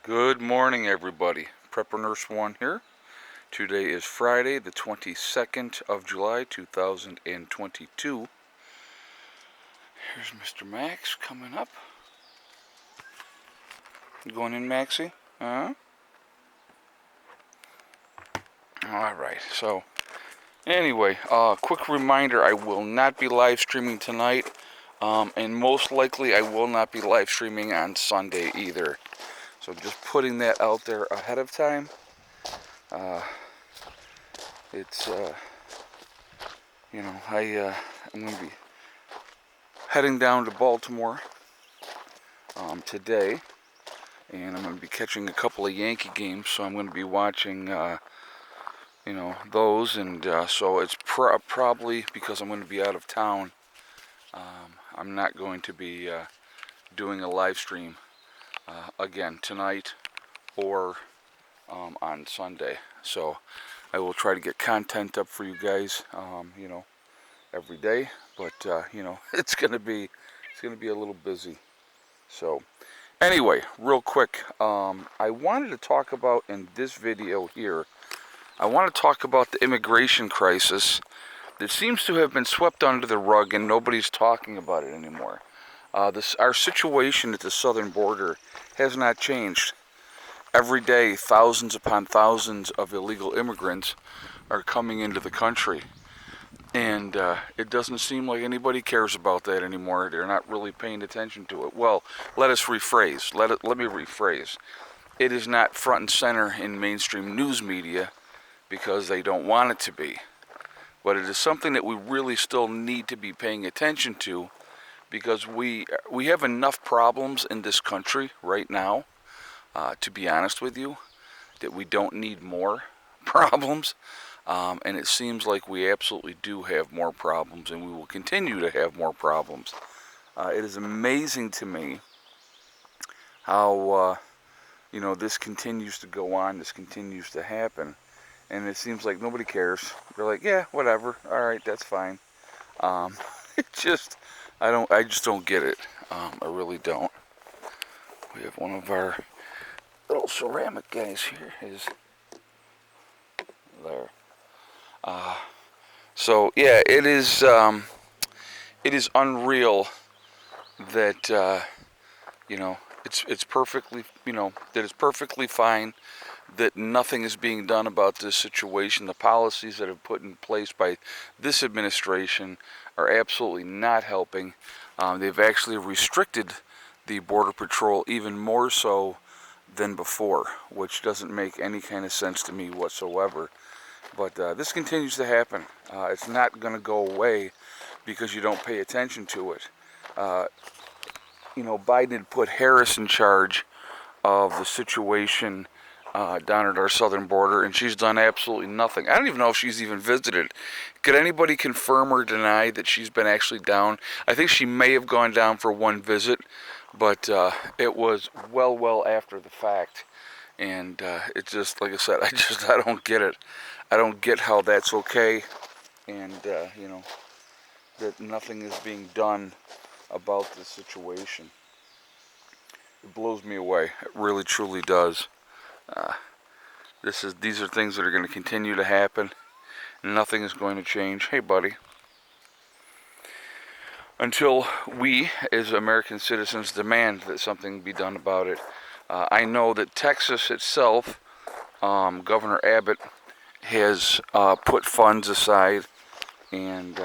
Good morning, everybody. Prepper Nurse 1 here. Today is Friday, the 22nd of July, 2022. Here's Mr. Max coming up. You going in, Maxie? Huh? Alright, so anyway, quick reminder, I will not be live streaming tonight, and most likely I will not be live streaming on Sunday either. So just putting that out there ahead of time. It's, I'm going to be heading down to Baltimore today, and I'm going to be catching a couple of Yankee games, so I'm going to be watching, those, and so it's probably because I'm going to be out of town. I'm not going to be doing a live stream again tonight or on Sunday. So I will try to get content up for you guys, every day. But it's gonna be a little busy. So anyway, real quick, I wanted to talk about in this video here. I want to talk about the immigration crisis that seems to have been swept under the rug and nobody's talking about it anymore. Our situation at the southern border has not changed. Every day, thousands upon thousands of illegal immigrants are coming into the country. And it doesn't seem like anybody cares about that anymore. They're not really paying attention to it. Well, let me rephrase. It is not front and center in mainstream news media because they don't want it to be. But it is something that we really still need to be paying attention to, because we have enough problems in this country right now, to be honest with you, that we don't need more problems. And it seems like we absolutely do have more problems, and we will continue to have more problems. It is amazing to me how, this continues to go on, this continues to happen. And it seems like nobody cares. They're like, yeah, whatever. All right, that's fine. I just don't get it. I really don't. We have one of our little ceramic guys here. Is there? So yeah, it is unreal that it's perfectly that it's perfectly fine that nothing is being done about this situation. The policies that have put in place by this administration are absolutely not helping. They've actually restricted the Border Patrol even more so than before, which doesn't make any kind of sense to me whatsoever. But this continues to happen. It's not going to go away because you don't pay attention to it. Biden had put Harris in charge of the situation down at our southern border, and she's done absolutely nothing. I don't even know if she's even visited. Could anybody confirm or deny that she's been actually down? I think she may have gone down for one visit, but it was well after the fact. And it just, like I said, I don't get it. I don't get how that's okay, and that nothing is being done about this situation. It blows me away. It really, truly does. These are things that are going to continue to happen, and nothing is going to change. Hey, buddy. Until we, as American citizens, demand that something be done about it. I know that Texas itself, Governor Abbott has put funds aside, and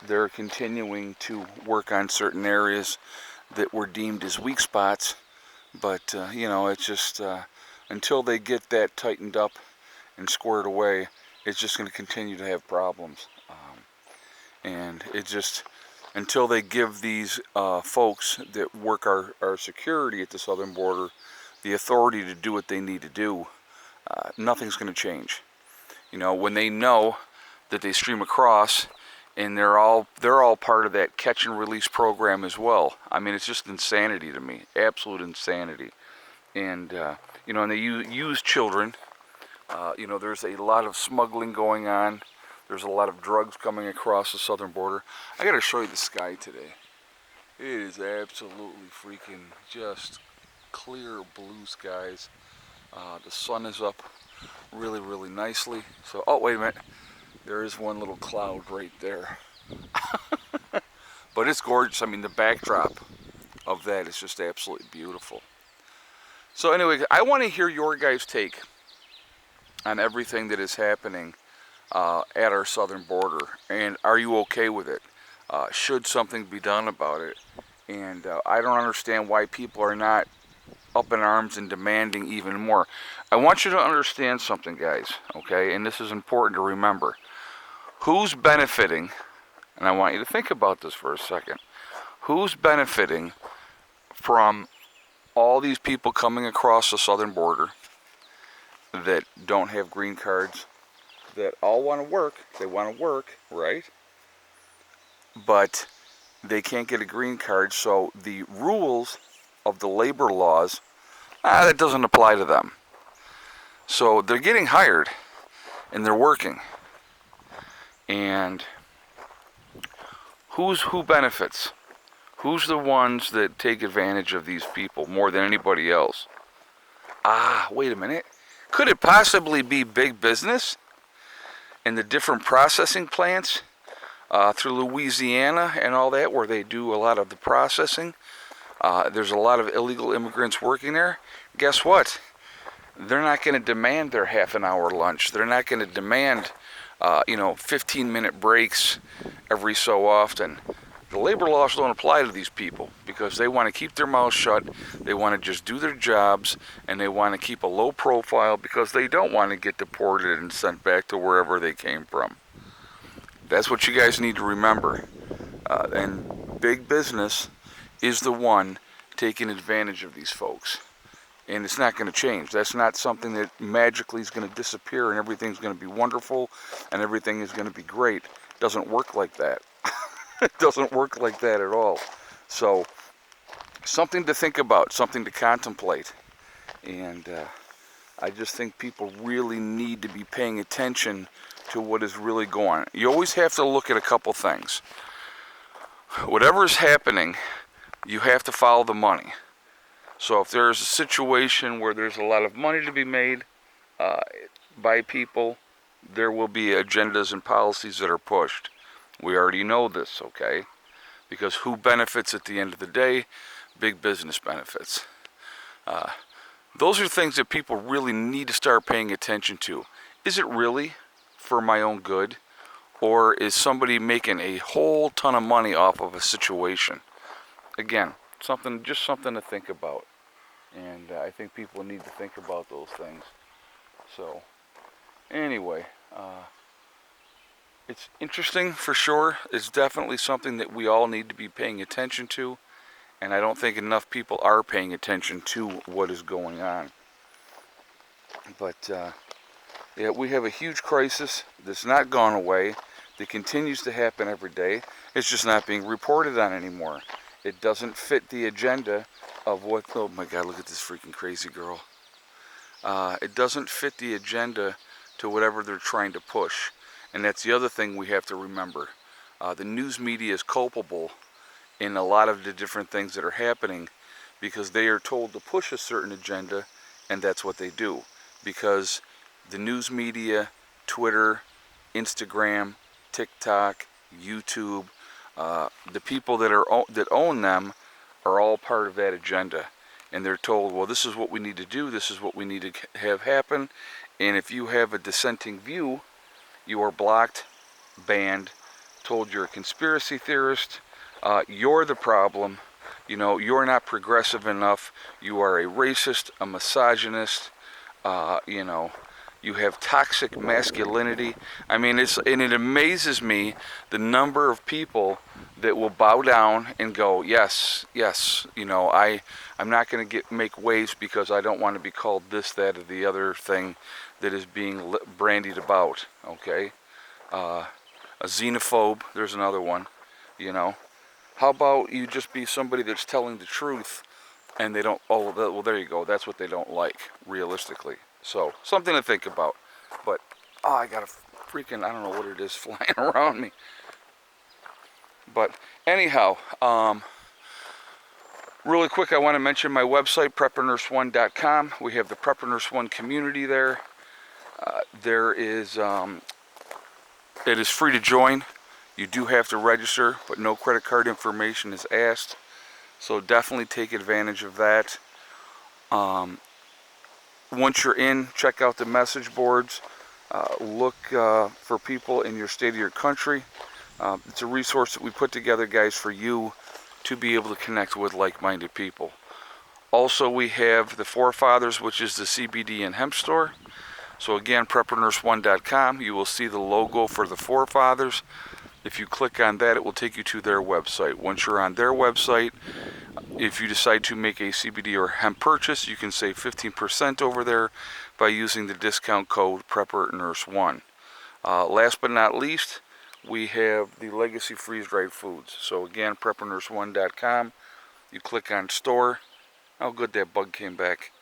they're continuing to work on certain areas that were deemed as weak spots. But, it's just, until they get that tightened up and squared away, it's just going to continue to have problems. And it just, until they give these folks that work our security at the southern border the authority to do what they need to do, nothing's going to change. When they know that they stream across, and they're all part of that catch and release program as well. I mean, it's just insanity to me, absolute insanity. And and they use children. There's a lot of smuggling going on. There's a lot of drugs coming across the southern border. I got to show you the sky today. It is absolutely freaking just clear blue skies. The sun is up really, really nicely. So, oh, wait a minute. There is one little cloud right there. But it's gorgeous. I mean, the backdrop of that is just absolutely beautiful. So anyway, I want to hear your guys' take on everything that is happening at our southern border. And are you okay with it? Should something be done about it? And I don't understand why people are not up in arms and demanding even more. I want you to understand something, guys, okay? And this is important to remember. Who's benefiting, and I want you to think about this for a second, who's benefiting from all these people coming across the southern border that don't have green cards, that all want to work, they want to work, right? But they can't get a green card, so the rules of the labor laws, that doesn't apply to them. So they're getting hired and they're working. And who benefits? Who's the ones that take advantage of these people more than anybody else? Wait a minute. Could it possibly be big business and the different processing plants through Louisiana and all that, where they do a lot of the processing? There's a lot of illegal immigrants working there. Guess what? They're not going to demand their half-an-hour lunch. They're not going to demand, 15-minute breaks every so often. The labor laws don't apply to these people because they want to keep their mouths shut. They want to just do their jobs, and they want to keep a low profile because they don't want to get deported and sent back to wherever they came from. That's what you guys need to remember. And big business is the one taking advantage of these folks. And it's not going to change. That's not something that magically is going to disappear and everything's going to be wonderful and everything is going to be great. It doesn't work like that. It doesn't work like that at all. So, something to think about, something to contemplate. And I just think people really need to be paying attention to what is really going on. You always have to look at a couple things. Whatever is happening, you have to follow the money. So if there's a situation where there's a lot of money to be made by people, there will be agendas and policies that are pushed. We already know this, okay? Because who benefits at the end of the day? Big business benefits. Those are things that people really need to start paying attention to. Is it really for my own good? Or is somebody making a whole ton of money off of a situation? Again, just something to think about. And I think people need to think about those things. So, anyway, it's interesting for sure. It's definitely something that we all need to be paying attention to. And I don't think enough people are paying attention to what is going on. But, yeah, we have a huge crisis that's not gone away, that continues to happen every day. It's just not being reported on anymore. It doesn't fit the agenda of what, oh my God, look at this freaking crazy girl. It doesn't fit the agenda to whatever they're trying to push. And that's the other thing we have to remember. The news media is culpable in a lot of the different things that are happening because they are told to push a certain agenda, and that's what they do. Because the news media, Twitter, Instagram, TikTok, YouTube, the people that own them are all part of that agenda. And they're told, well, this is what we need to do, this is what we need to have happen, and if you have a dissenting view, you are blocked, banned, told you're a conspiracy theorist, you're the problem, you're not progressive enough, you are a racist, a misogynist, you have toxic masculinity. I mean, it amazes me the number of people that will bow down and go, yes, I'm not going to make waves because I don't want to be called this, that, or the other thing that is being brandied about, okay? A xenophobe, there's another one, How about you just be somebody that's telling the truth and they don't, well, there you go, that's what they don't like, realistically. So, something to think about. But, I got a freaking, I don't know what it is flying around me. But, anyhow, Really quick, I want to mention my website, preppernurse1.com. We have the Prepper Nurse 1 community there. It is free to join. You do have to register, but no credit card information is asked. So definitely take advantage of that. Once you're in, check out the message boards. Look for people in your state of your country. It's a resource that we put together, guys, for you to be able to connect with like-minded people. Also, we have the Forefathers, which is the CBD and hemp store. So again, preppernurse1.com, you will see the logo for the Forefathers. If you click on that, it will take you to their website. Once you're on their website, if you decide to make a CBD or hemp purchase, you can save 15% over there by using the discount code PrepperNurse1. Last but not least, we have the Legacy freeze-dried foods. So again, preppernurse1.com, you click on store. Oh, good, that bug came back.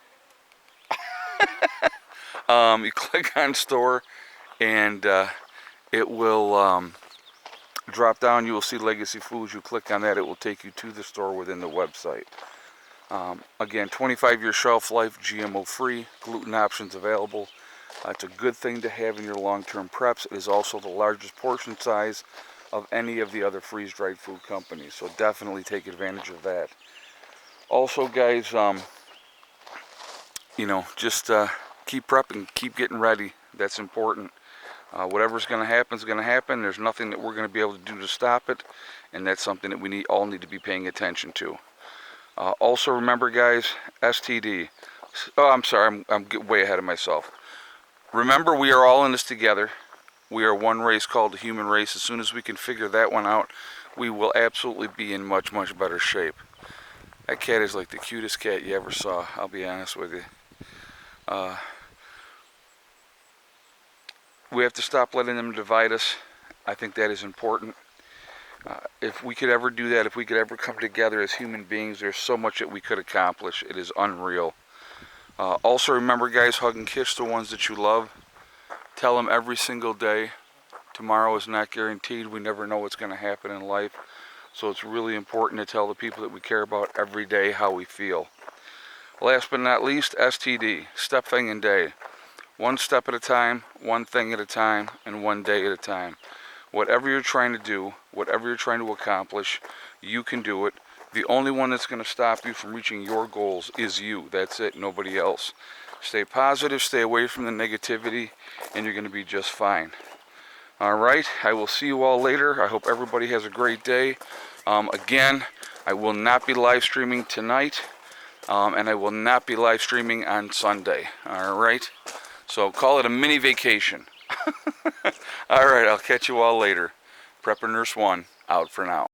You click on store, and it will drop down. You will see Legacy Foods. You click on that, it will take you to the store within the website. Again, 25-year shelf life, GMO free, gluten options available. It's a good thing to have in your long-term preps. It is also the largest portion size of any of the other freeze-dried food companies, so definitely take advantage of that. Also, guys, just keep prepping, keep getting ready. That's important. Whatever's going to happen is going to happen. There's nothing that we're going to be able to do to stop it, and that's something that we all need to be paying attention to. Also, remember, guys, STD. Oh, I'm sorry, I'm getting way ahead of myself. Remember, we are all in this together. We are one race called the human race. As soon as we can figure that one out, we will absolutely be in much, much better shape. That cat is like the cutest cat you ever saw, I'll be honest with you. We have to stop letting them divide us. I think that is important. If we could ever do that, if we could ever come together as human beings, there's so much that we could accomplish. It is unreal. Also remember, guys, hug and kiss the ones that you love. Tell them every single day. Tomorrow is not guaranteed. We never know what's going to happen in life. So it's really important to tell the people that we care about every day how we feel. Last but not least, STD, step, thing, and day. One step at a time, one thing at a time, and one day at a time. Whatever you're trying to do, whatever you're trying to accomplish, you can do it. The only one that's going to stop you from reaching your goals is you. That's it, nobody else. Stay positive, stay away from the negativity, and you're going to be just fine. All right, I will see you all later. I hope everybody has a great day. Again, I will not be live streaming tonight, and I will not be live streaming on Sunday. All right, so call it a mini vacation. All right, I'll catch you all later. Prepper Nurse 1, out for now.